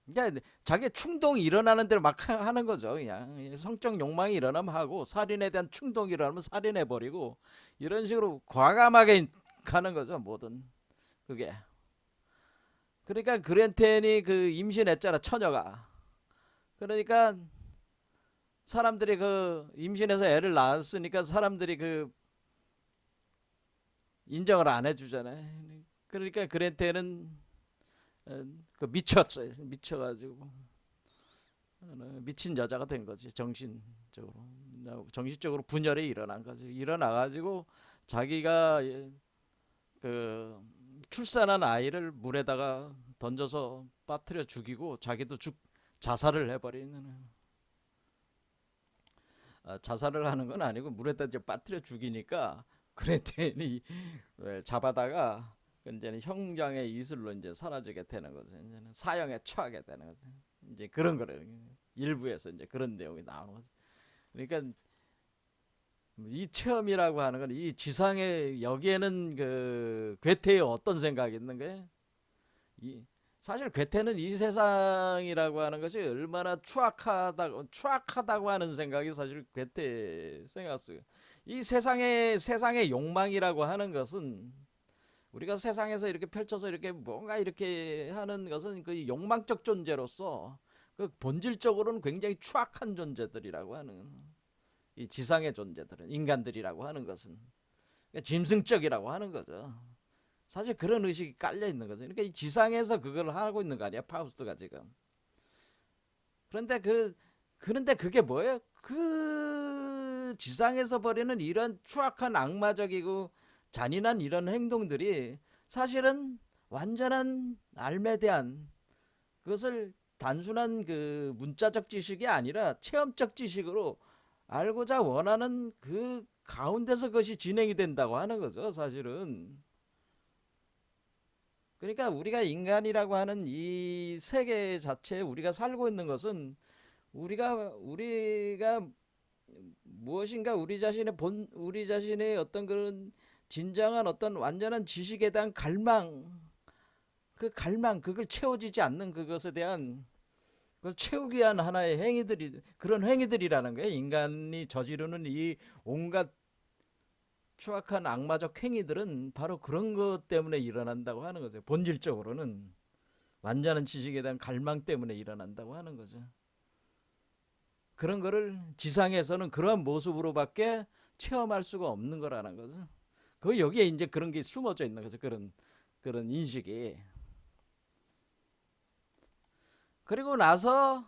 그러니까 자기 충동이 일어나는 대로 막 하는 거죠. 그냥 성적 욕망이 일어나면 하고 살인에 대한 충동이 일어나면 살인해버리고 이런 식으로 과감하게 가는 거죠. 뭐든 그게. 그러니까 그랜텐이 그 임신했잖아 처녀가. 그러니까 사람들이 그 임신해서 애를 낳았으니까 사람들이 그 인정을 안 해주잖아요. 그러니까 그랜텐은 그 미쳤어요. 미쳐가지고 미친 여자가 된 거지. 정신적으로 분열이 일어난 거지. 일어나가지고 자기가 그 출산한 아이를 물에다가 던져서 빠뜨려 죽이고 자기도 자살을 해버리는. 자살을 하는 건 아니고 물에다 이제 빠뜨려 죽이니까 그랬더니 잡아다가 이제는 형량의 이슬로 이제 사라지게 되는 거죠. 이제는 사형에 처하게 되는 거죠. 이제 그런 거래요. 일부에서 이제 그런 내용이 나오는 거죠. 그러니까 이 체험이라고 하는 건 이 지상에 여기에는 그 괴테의 어떤 생각이 있는 거예요? 사실 괴테는 이 세상이라고 하는 것이 얼마나 추악하다고 하는 생각이 사실 괴테 생각 속에 이 세상의 욕망이라고 하는 것은 우리가 세상에서 이렇게 펼쳐서 이렇게 뭔가 이렇게 하는 것은 그 욕망적 존재로서 그 본질적으로는 굉장히 추악한 존재들이라고 하는 이 지상의 존재들은 인간들이라고 하는 것은 그러니까 짐승적이라고 하는 거죠. 사실 그런 의식이 깔려 있는 거죠. 그러니까 이 지상에서 그걸 하고 있는 거 아니야 파우스트가 지금. 그런데 그게 뭐예요? 그 지상에서 벌이는 이런 추악한 악마적이고 잔인한 이런 행동들이 사실은 완전한 삶에 대한 그것을 단순한 그 문자적 지식이 아니라 체험적 지식으로 알고자 원하는 그 가운데서 그것이 진행이 된다고 하는 거죠, 사실은. 그러니까 우리가 인간이라고 하는 이 세계 자체에 우리가 살고 있는 것은 우리가 무엇인가 우리 자신의 어떤 그런 진정한 어떤 완전한 지식에 대한 그걸 채워지지 않는 그것에 대한 그걸 채우기 위한 하나의 그런 행위들이라는 거예요. 인간이 저지르는 이 온갖 추악한 악마적 행위들은 바로 그런 것 때문에 일어난다고 하는 거죠. 본질적으로는 완전한 지식에 대한 갈망 때문에 일어난다고 하는 거죠. 그런 거를 지상에서는 그러한 모습으로밖에 체험할 수가 없는 거라는 거죠. 그 여기에 이제 그런 게 숨어져 있는 거죠. 그런 인식이. 그리고 나서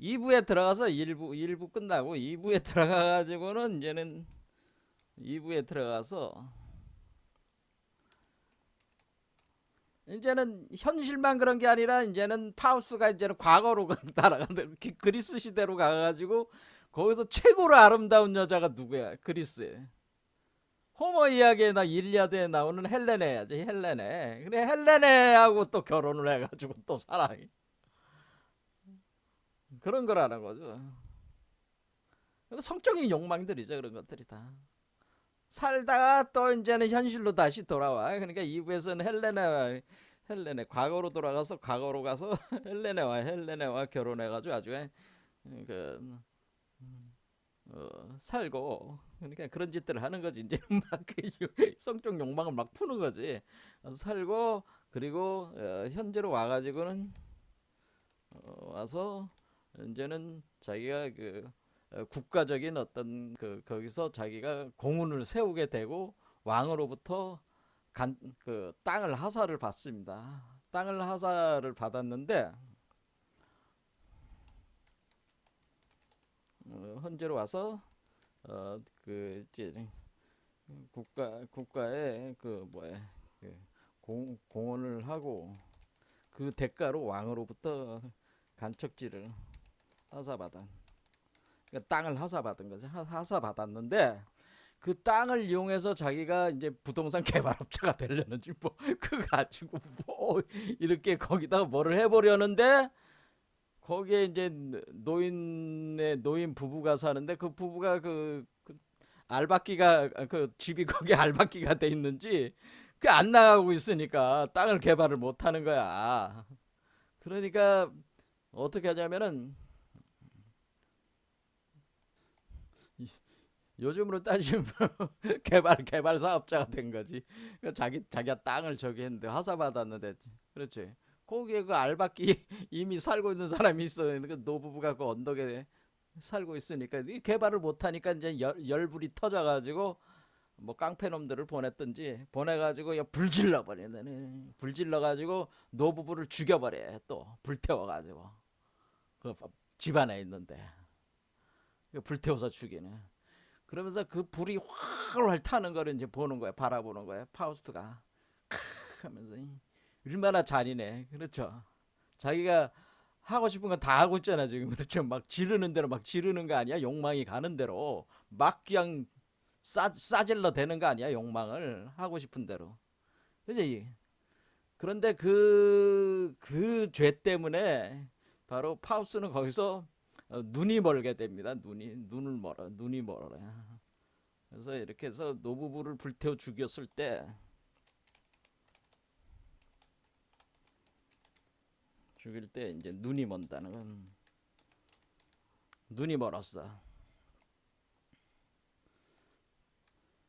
2부에 들어가서 1부 끝나고 2부에 들어가 가지고는 이제는 2부에 들어가서 이제는 현실만 그런 게 아니라 이제는 파우스가 이제는 과거로 따라간다. 그리스 시대로 가가지고 거기서 최고로 아름다운 여자가 누구야? 그리스에. 호모 이야기에 나 일리아드에 나오는 헬레네야지 헬레네. 그래 헬레네하고 또 결혼을 해가지고 또 사랑이 그런 거라는 거죠. 성적인 욕망들이죠 그런 것들이 다. 살다가 또 이제는 현실로 다시 돌아와. 그러니까 2부에서는 헬레네 과거로 돌아가서 과거로 가서 헬레네와 결혼해가지고 아주 그 살고 그러니까 그런 짓들을 하는 거지. 이제는 막그 성적 욕망을 막 푸는 거지. 살고 그리고 현재로 와가지고는 와서 이제는 자기가 그 국가적인 어떤 그 거기서 자기가 공훈을 세우게 되고 왕으로부터 그 땅을 하사를 받습니다. 땅을 하사를 받았는데 현재로 와서 그 이제 국가에 그 뭐야 그 공헌을 하고 그 대가로 왕으로부터 간척지를 하사받은 그러니까 땅을 하사받은 거죠. 하사받았는데 그 땅을 이용해서 자기가 이제 부동산 개발업자가 되려는지 뭐 그거 가지고 뭐 이렇게 거기다가 뭐를 해보려는데 거기에 이제 노인 부부가 사는데 그 부부가 그 알박기가 그 집이 거기 알박기가 돼 있는지 그 안 나가고 있으니까 땅을 개발을 못 하는 거야. 그러니까 어떻게 하냐면은 요즘으로 따지면 개발 사업자가 된 거지. 자기가 땅을 저기 했는데 하사 받았는데 그렇지. 거기에 그 알박기 이미 살고 있는 사람이 있어. 그 노부부가 그 언덕에 살고 있으니까 이 개발을 못 하니까 이제 열불이 터져가지고 뭐 깡패놈들을 보냈든지 보내가지고 야 불질러 버리네. 불질러가지고 노부부를 죽여버려. 또 불태워가지고 그 집안에 있는데 불태워서 죽이네. 그러면서 그 불이 활활 타는 거를 이제 보는 거야. 바라보는 거야. 파우스트가 하면서 얼마나 잔인해. 그렇죠. 자기가 하고 싶은 건 다 하고 있잖아 지금. 그렇죠. 막 지르는 대로 막 지르는 거 아니야. 욕망이 가는 대로 막 그냥 싸질러 대는 거 아니야. 욕망을 하고 싶은 대로. 그지? 그런데 그 죄 때문에 바로 파우스는 거기서 눈이 멀게 됩니다. 눈이 멀어요. 그래서 이렇게 해서 노부부를 불태워 죽였을 때 죽일 때 이제 눈이 먼다는 건 눈이 멀었어.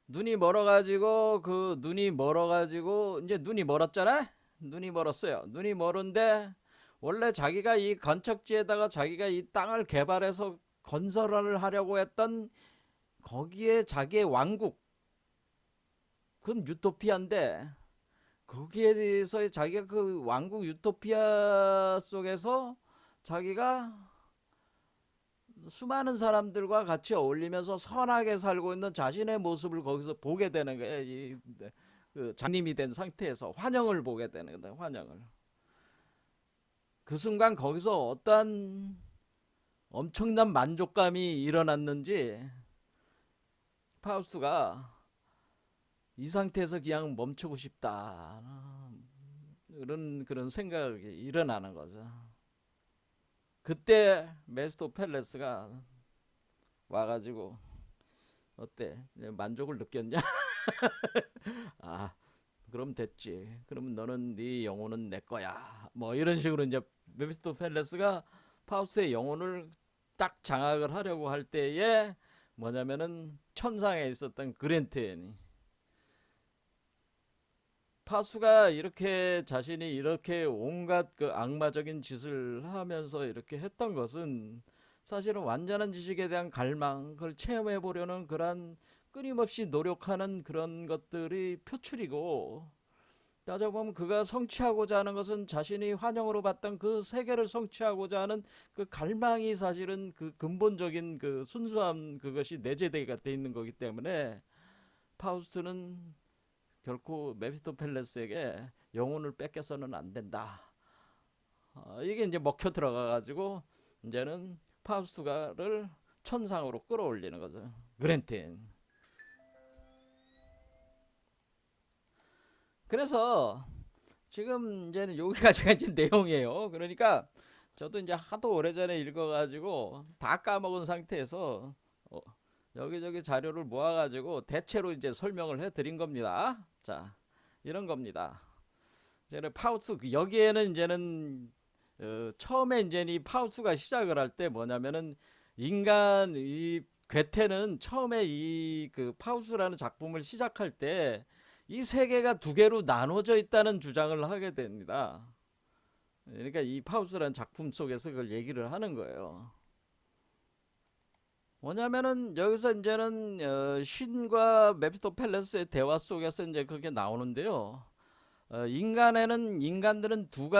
눈이 멀어가지고 그 눈이 멀어가지고 이제 눈이 멀었잖아. 눈이 멀었어요. 눈이 멀은데 원래 자기가 이 건척지에다가 자기가 이 땅을 개발해서 건설을 하려고 했던 거기에 자기의 왕국 그건 유토피아인데 거기에 대해서 자기가 그 왕국 유토피아 속에서 자기가 수많은 사람들과 같이 어울리면서 선하게 살고 있는 자신의 모습을 거기서 보게 되는 거예요. 그 장님이 된 상태에서 환영을 보게 되는 거예요. 환영을. 그 순간 거기서 어떤 엄청난 만족감이 일어났는지 파우스가 이 상태에서 그냥 멈추고 싶다. 그런 생각이 일어나는 거죠. 그때 메스토펠레스가 와가지고 어때? 만족을 느꼈냐? 아, 그럼 됐지. 그러면 너는 네 영혼은 내 거야. 뭐 이런 식으로 이제 메피스토펠레스가 파우스의 영혼을 딱 장악을 하려고 할 때에 뭐냐면은 천상에 있었던 그랜트인이 파수가 이렇게 자신이 이렇게 온갖 그 악마적인 짓을 하면서 이렇게 했던 것은 사실은 완전한 지식에 대한 갈망, 그걸 체험해 보려는 그런 끊임없이 노력하는 그런 것들이 표출이고 따져보면 그가 성취하고자 하는 것은 자신이 환영으로 봤던 그 세계를 성취하고자 하는 그 갈망이 사실은 그 근본적인 그 순수함 그것이 내재되게 돼 있는 거기 때문에 파우스트는 결코 메피스토펠레스에게 영혼을 뺏겨서는 안 된다. 이게 이제 먹혀 들어가 가지고 이제는 파우스트가를 천상으로 끌어올리는 거죠. 그랜틴. 그래서 지금 이제는 여기가 제가 이제 내용이에요. 그러니까 저도 이제 하도 오래전에 읽어가지고 다 까먹은 상태에서 여기저기 자료를 모아가지고 대체로 이제 설명을 해드린 겁니다. 자, 이런 겁니다. 이제는 파우스 여기에는 이제는 처음에 이제 이 파우스가 시작을 할 때 뭐냐면은 인간 이 괴테는 처음에 이 그 파우스라는 작품을 시작할 때 이 세계가 두 개로 나눠져 있다는 주장을 하게 됩니다. 그러니까 이 파우스라는 작품 속에서 그걸 얘기를 하는 거예요. 뭐냐면은 여기서 이제는 신과 메피스토펠레스의 대화 속에서 이제 그게 나오는데요. 인간들은 두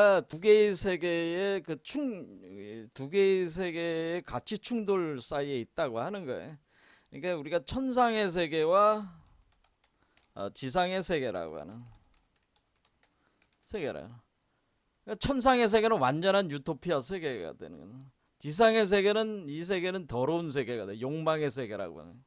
개의 세계의 두 개의 세계의 가치 충돌 사이에 있다고 하는 거예요. 그러니까 우리가 천상의 세계와 지상의 세계라고 하는 세계라. 그러니까 천상의 세계는 완전한 유토피아 세계가 되는 거예요. 지상의 세계는 이 세계는 더러운 세계가 돼. 욕망의 세계라고 하는.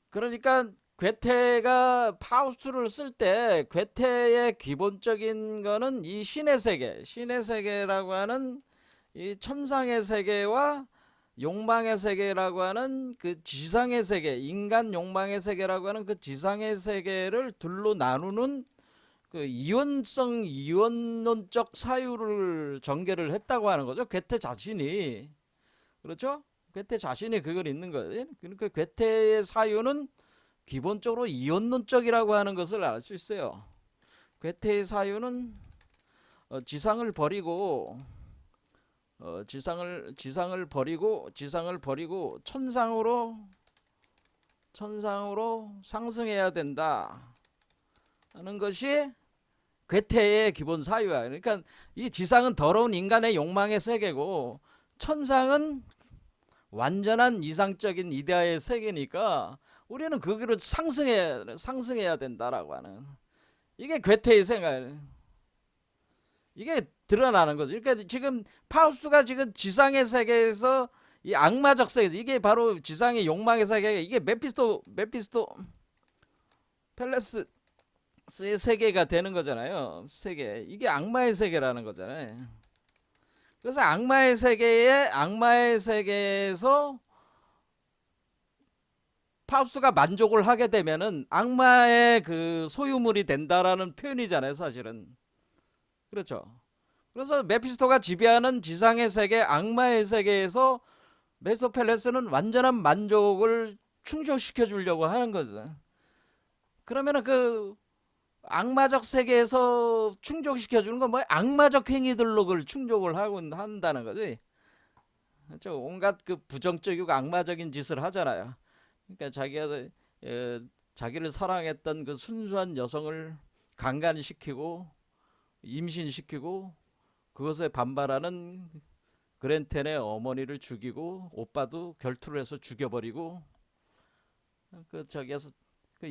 그러니까 괴테가 파우스트를 쓸 때 괴테의 기본적인 거는 이 신의 세계라고 하는 이 천상의 세계와 욕망의 세계라고 하는 그 지상의 세계, 인간 욕망의 세계라고 하는 그 지상의 세계를 둘로 나누는 그 이원론적 사유를 전개를 했다고 하는 거죠. 괴테 자신이. 그렇죠? 괴테 자신이 그걸 있는 거예요. 그러니까 괴테의 사유는 기본적으로 이원론적이라고 하는 것을 알 수 있어요. 괴테의 사유는 지상을 버리고 지상을 버리고 천상으로 상승해야 된다 하는 것이 괴테의 기본 사유야. 그러니까 이 지상은 더러운 인간의 욕망의 세계고 천상은 완전한 이상적인 이데아의 세계니까 우리는 거기로 상승해야 된다라고 하는, 이게 괴테의 생각이에요. 이게 드러나는 거죠. 그러니까 지금 파우스가 지금 지상의 세계에서 이 악마적 세계, 이게 바로 지상의 욕망의 세계, 이게 메피스토 펠레스의 세계가 되는 거잖아요. 세계, 이게 악마의 세계라는 거잖아요. 그래서 악마의 세계에서 파우스가 만족을 하게 되면은 악마의 그 소유물이 된다라는 표현이잖아요, 사실은. 그렇죠. 그래서 메피스토가 지배하는 지상의 세계, 악마의 세계에서 메소펠레스는 완전한 만족을 충족시켜 주려고 하는 거죠. 그러면은 그 악마적 세계에서 충족시켜 주는 건 뭐야? 악마적 행위들로 그걸 충족을 하고 한다는 거지. 그렇죠? 온갖 그 부정적이고 악마적인 짓을 하잖아요. 그러니까 자기를 사랑했던 그 순수한 여성을 강간시키고 임신시키고 그것에 반발하는 그랜텐의 어머니를 죽이고 오빠도 결투를 해서 죽여버리고 그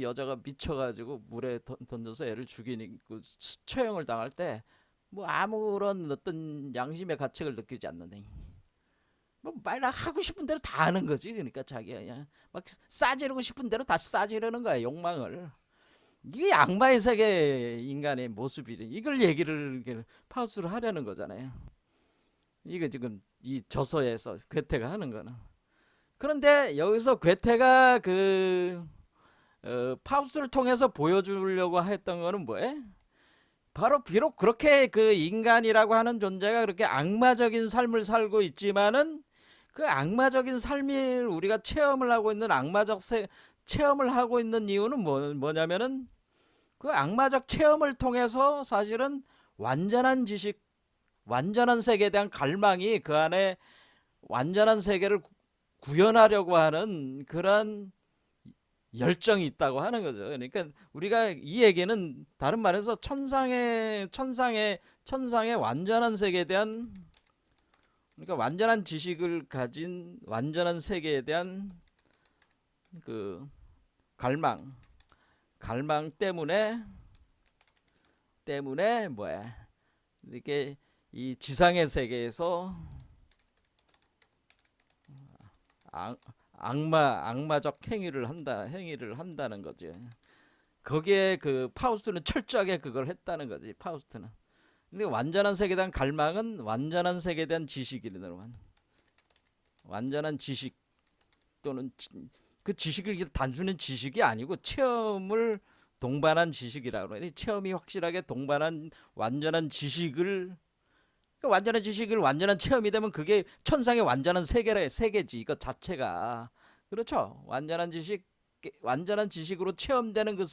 여자가 미쳐가지고 물에 던져서 애를 죽이니 그 처형을 당할 때 뭐 아무런 어떤 양심의 가책을 느끼지 않는데 뭐 말라 하고 싶은 대로 다 하는 거지. 그러니까 자기가 그냥 막 싸지르고 싶은 대로 다 싸지르는 거야, 욕망을. 이게 악마의 세계 인간의 모습이지. 이걸 얘기를 파우스를 하려는 거잖아요. 이게 지금 이 저서에서 괴테가 하는 거는. 그런데 여기서 괴테가 파우스를 통해서 보여주려고 했던 거는 뭐예요? 바로 비록 그렇게 그 인간이라고 하는 존재가 그렇게 악마적인 삶을 살고 있지만은 그 악마적인 삶을 우리가 체험을 하고 있는 체험을 하고 있는 이유는 뭐냐면은 그 악마적 체험을 통해서 사실은 완전한 지식, 완전한 세계에 대한 갈망이 그 안에 완전한 세계를 구현하려고 하는 그런 열정이 있다고 하는 거죠. 그러니까 우리가 이 얘기는 다른 말해서 천상의 완전한 세계에 대한, 그러니까 완전한 지식을 가진 완전한 세계에 대한 그 갈망 때문에 뭐야? 이렇게 이 지상의 세계에서 악마적 행위를 한다는 거지. 거기에 그 파우스트는 철저하게 그걸 했다는 거지. 파우스트는. 근데 완전한 세계에 대한 갈망은 완전한 세계에 대한 지식이라는, 완전한 지식 또는 그 지식을 단순한 지식이 아니고 체험을 동반한 지식이라고 그래. 체험이 확실하게 동반한 완전한 지식을, 그러니까 완전한 지식을 완전한 체험이 되면 그게 천상의 완전한 세계지. 이것 자체가. 그렇죠. 완전한 지식으로 체험되는 그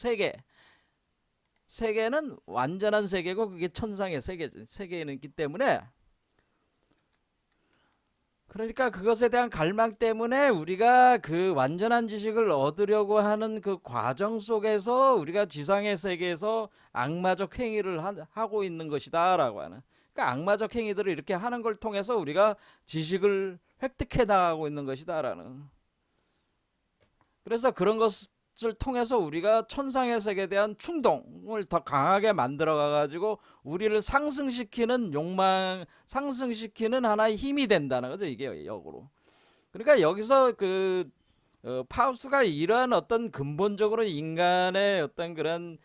세계는 완전한 세계고 그게 천상의 세계이기 때문에, 그러니까 그것에 대한 갈망 때문에 우리가 그 완전한 지식을 얻으려고 하는 그 과정 속에서 우리가 지상의 세계에서 악마적 행위를 하고 있는 것이다라고 하는, 그러니까 악마적 행위들을 이렇게 하는 걸 통해서 우리가 지식을 획득해 나가고 있는 것이다라는. 그래서 그런 것을 통해서 우리가 천상의 세계에 대한 충동을 더 강하게 만들어 가지고 우리를 상승시키는 상승시키는 하나의 힘이 된다는 거죠. 이게 역으로. 그러니까 여기서 파우스가 이러한 어떤 근본적으로 인간의 어떤 그런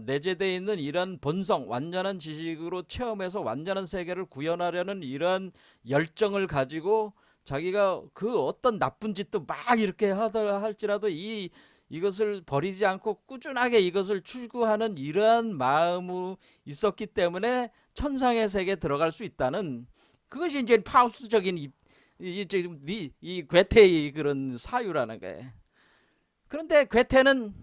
내재되어 있는 이런 본성, 완전한 지식으로 체험해서 완전한 세계를 구현하려는 이런 열정을 가지고 자기가 그 어떤 나쁜 짓도 막 이렇게 할지라도 이것을 버리지 않고 꾸준하게 이것을 추구하는 이러한 마음이 있었기 때문에 천상의 세계에 들어갈 수 있다는, 그것이 이제 파우스적인 이 괴테의 그런 사유라는 거예요. 그런데 괴테는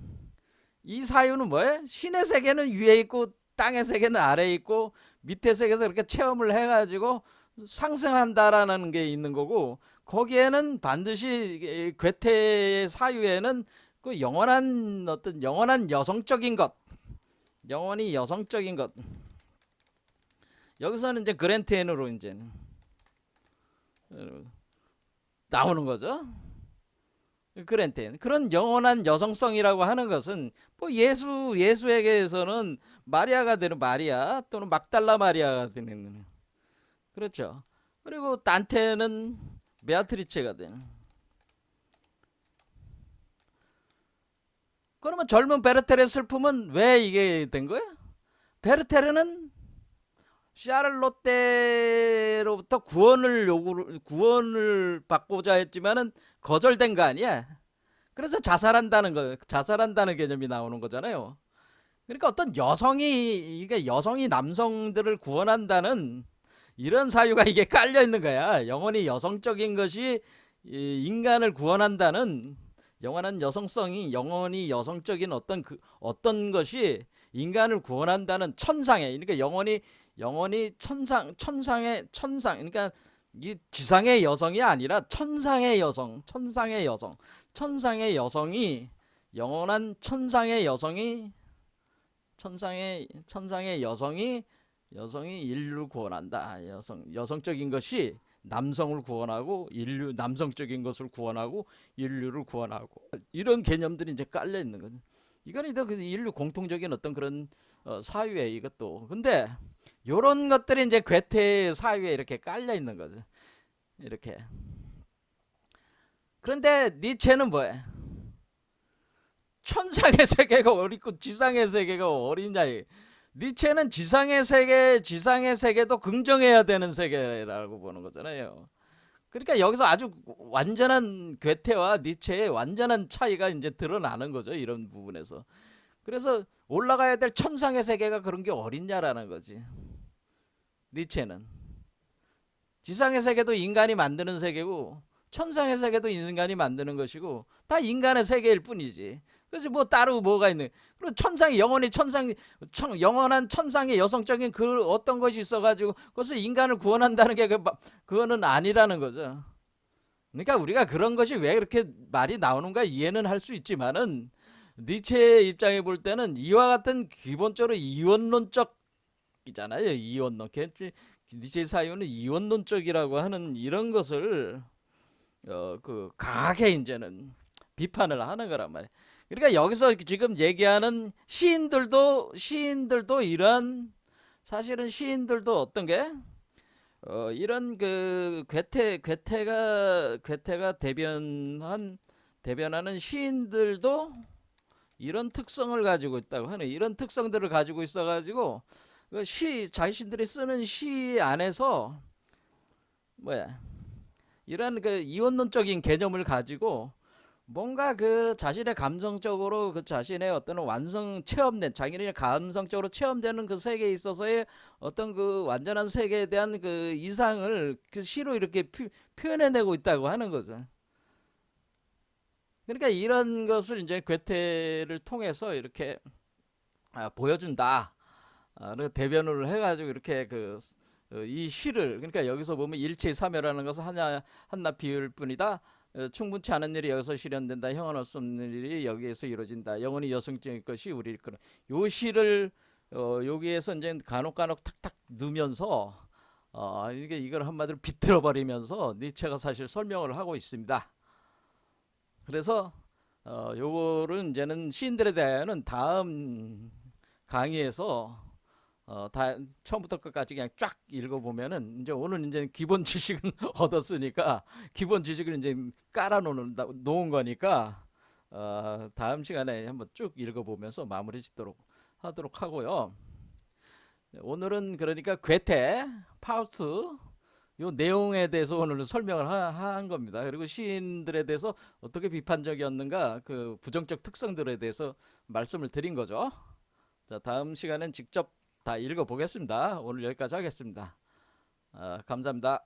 이 사유는 뭐예요? 신의 세계는 위에 있고 땅의 세계는 아래에 있고 밑에 세계에서 이렇게 체험을 해가지고 상승한다라는 게 있는 거고, 거기에는 반드시 괴테의 사유에는 그 영원한 여성적인 것, 영원히 여성적인 것. 여기서는 이제 그랜트엔으로 이제 나오는 거죠. 그랜트엔. 그런 영원한 여성성이라고 하는 것은 뭐 예수에게서는 마리아가 되는 마리아 또는 막달라 마리아가 되는, 그렇죠. 그리고 단테는 베아트리체가 되는. 그러면 젊은 베르테르의 슬픔은 왜 이게 된 거야? 베르테르는 샤를롯테로부터 구원을 받고자 했지만은 거절된 거 아니야? 그래서 자살한다는 개념이 나오는 거잖아요. 그러니까 어떤 이게 여성이 남성들을 구원한다는 이런 사유가 이게 깔려 있는 거야. 영원히 여성적인 것이 인간을 구원한다는, 영원한 여성성이, 영원히 여성적인 어떤 것이 인간을 구원한다는 천상의, 그러니까 영원히 천상의, 그러니까 이 지상의 여성이 아니라 천상의 여성이, 영원한 천상의 여성이 인류를 구원한다. 여성적인 것이 남성을 구원하고 남성적인 것을 구원하고 인류를 구원하고, 이런 개념들이 이제 깔려 있는 거죠. 이건 이제 인류 공통적인 어떤 그런 사유에 이것도. 근데 요런 것들이 이제 괴테의 사유에 이렇게 깔려 있는 거죠. 이렇게. 그런데 니체는 뭐예요? 천상의 세계가 어딨고 지상의 세계가 어딨냐. 니체는 지상의 세계도 긍정해야 되는 세계라고 보는 거잖아요. 그러니까 여기서 아주 완전한 괴테와 니체의 완전한 차이가 이제 드러나는 거죠. 이런 부분에서. 그래서 올라가야 될 천상의 세계가 그런 게 어딨냐라는 거지. 니체는. 지상의 세계도 인간이 만드는 세계고 천상의 세계도 인간이 만드는 것이고 다 인간의 세계일 뿐이지. 그래서 뭐 따로 뭐가 있는. 그리고 영원한 천상의 여성적인 그 어떤 것이 있어가지고 그것을 인간을 구원한다는 게 그거는 아니라는 거죠. 그러니까 우리가 그런 것이 왜 그렇게 말이 나오는가 이해는 할 수 있지만은 니체의 입장에 볼 때는 이와 같은 기본적으로 이원론적이잖아요. 이원론. 니체의 사유는 이원론적이라고 하는 이런 것을 강하게 이제는 비판을 하는 거란 말이에요. 그러니까 여기서 지금 얘기하는 시인들도 이런, 사실은 시인들도 어떤 게 이런 괴테가 대변한 대변하는 시인들도 이런 특성을 가지고 있다고 하는, 이런 특성들을 가지고 있어가지고 그 자신들이 쓰는 시 안에서 뭐야, 이런 그 이원론적인 개념을 가지고 뭔가 그 자신의 감성적으로 그 자신의 어떤 완성 체험된, 자기네 감성적으로 체험되는 그 세계에 있어서의 어떤 그 완전한 세계에 대한 그 이상을 그 시로 이렇게 표현해내고 있다고 하는 거죠. 그러니까 이런 것을 이제 괴테를 통해서 이렇게 보여준다. 그 대변을 해가지고 이렇게 이 시를, 그러니까 여기서 보면 일체이사묘라는 것은 한나 비율 뿐이다. 충분치 않은 일이 여기서 실현된다. 형언할 수 없는 일이 여기에서 이루어진다. 영원히 여성적인 것이 우리 일거는. 요 시를 여기에서 이제 간혹 탁탁 넣으면서 이게 이걸 한마디로 비틀어 버리면서 니체가 사실 설명을 하고 있습니다. 그래서 요거를 이제는 시인들에 대한 다음 강의에서 다 처음부터 끝까지 그냥 쫙 읽어보면은, 이제 오늘 이제 기본 지식은 얻었으니까 기본 지식을 이제 놓은 거니까 다음 시간에 한번 쭉 읽어보면서 마무리 짓도록 하도록 하고요. 오늘은 그러니까 괴테, 파우스트 요 내용에 대해서 오늘 설명을 한 겁니다. 그리고 시인들에 대해서 어떻게 비판적이었는가, 그 부정적 특성들에 대해서 말씀을 드린 거죠. 자, 다음 시간엔 직접 다 읽어보겠습니다. 오늘 여기까지 하겠습니다. 감사합니다.